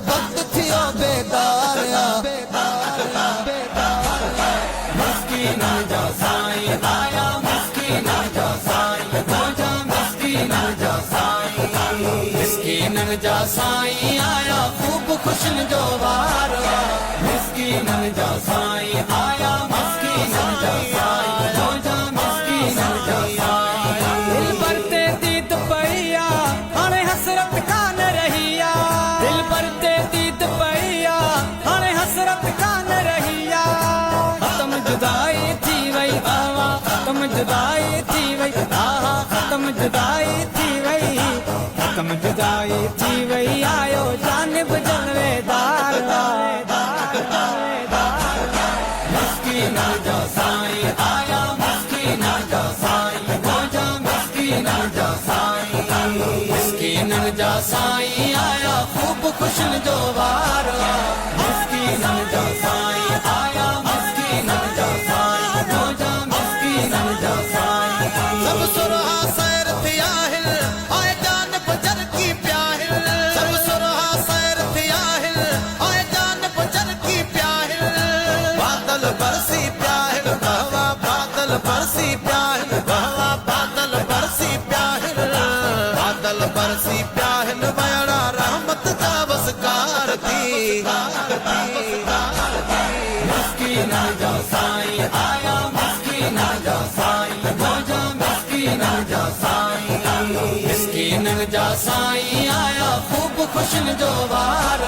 वक्त थियो बेदार मिस्कीन जा साईं आया, मिस्कीन जा साईं खोजा, मिस्कीन जा साईं, मिस्कीन जा साईं आया, खूब खुशन जो वार। मिस्कीन जा साईं आया, मिस्कीन जा साईं खोजा, मिस्कीन जा साईं। दिल पर ते दीद पईया, हाणे हसरत कान रहिया। दिल पर ते दीद पईया, हाणे हसरत कान रहिया। खत्म जुदाई थी वई आवा, खत्म जुदाई थी वई आहा, खत्म जुदाई थी वई, खत्म जुदाई थी वई। आयो जानिब जलवेदार, मिस्कीन जा साईं आया, मिस्कीन जा साईं खोजा, मिस्कीन जा साईं, मिस्कीन जा साईं आया, खूब खुशन जो वार। मिस्कीन जा साईं आया, मिस्कीन जा साईं खोजा, मिस्कीन जा साईं। सब सुरहा सैर थिया हिल, आए जान बजर की प्याहिल। सब सुरहा सैर थिया हिल, आए जान बजर की प्याहिल। बादल बरसी प्याहिल बहवा, बादल बरसी प्याहिल बहवा, बादल बरसी प्याहिल, बादल बरसी प्याहिल। बड़ा रहमत जा बसकार थी। मिस्कीन जा साईं आया, मिस्कीन जा साईं खोजा, मिस्कीन जा साईं, मिस्कीन जा साईं आया, खूब खुशन जो वार।